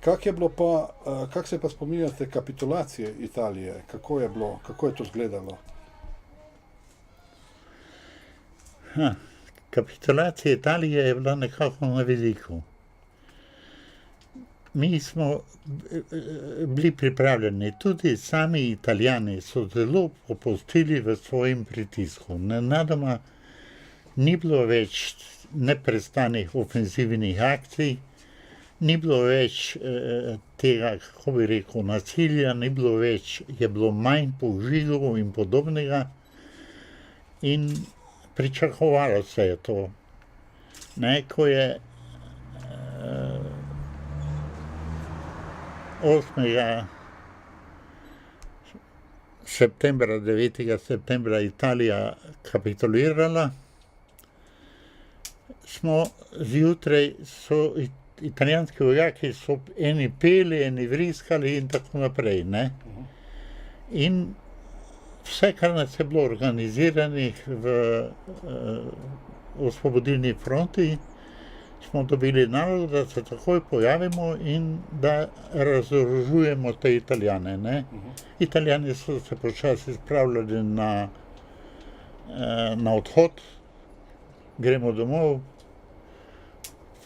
Kako je bilo pa, kako se pa spominjate kapitulacije Italije? Kako je bilo, kako je to izgledalo? Kapitulacija Italije je bila nekako na veliko. Mi smo bili pripravljeni, tudi sami Italijani so zelo popustili v svojem pritisku. Nenadoma ni bilo več neprestanih ofenzivnih akcij, ni bilo več tega, kako bi rekel, nasilja, ni bilo več, je bilo manj požigov in podobnega in pričakovalo se je to. Ko je 8. septembra, 9. septembra Italija kapitulirala, smo zjutraj, italijanski vojaki so eni peli, eni vriskali in tako naprej, ne. In vse, kar nas je bilo organiziranih v osvobodilni fronti, smo dobili nalog, da se takoj pojavimo in da razorožujemo te Italijane, ne. Italijani so se počasi spravljali na odhod, gremo domov,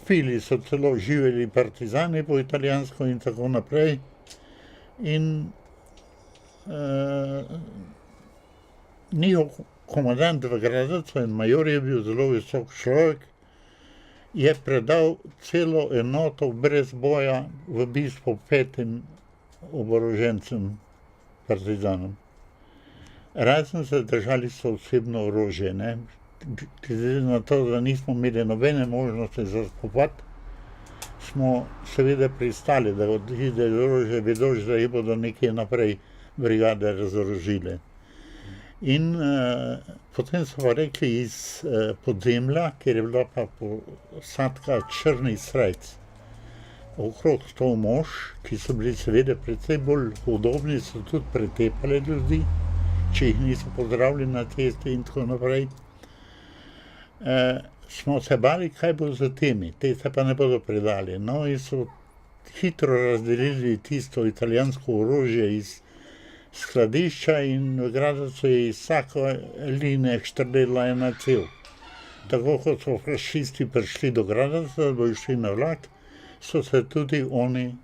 pili so celo živeli partizani po italijansko in tako naprej. In njihov komandant v Gradcu, en major je bil zelo visok človek, je predal celo enoto brez boja v bistvu 5 oborožencem partizanom. Razen zadržali so osebno orožje, ne. Glede na to, da nismo imeli nobene možnosti za spopad, smo seveda pristali, da odide orožje, vedoč, da jih bodo nekje naprej brigade razorožile. In potem so pa rekli iz podzemlja, kjer je bila pa posadka Črni srajc. Okrog 100 mož, ki so bili seveda precej bolj udobni, so tudi pretepali ljudi, če jih niso pozdravili na cesti in tako naprej. Smo se bali, kaj bo z temi, te se pa ne bodo predali. No in so hitro razdelili tisto italijansko orožje iz skladišča in v Gradcu je iz vsake line štrlela ena cev. Tako kot so fašisti prišli do Gradca, da bodo šli na vlak, so se tudi oni,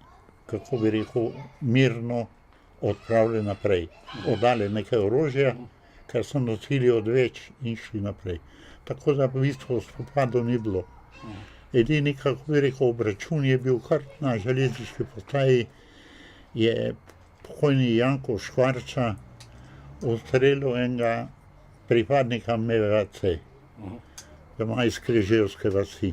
kako bi rekel, mirno odpravili naprej. Oddali nekaj orožja, kar so nosili odveč in šli naprej. Tako da v bistvu spopadov ni bilo. Edini, kako bi rekel, obračun je bil kar na železniški postaji, je pokojni Janko Škvarča ustrelil enega pripadnika MVC, doma iz Križevske vasi.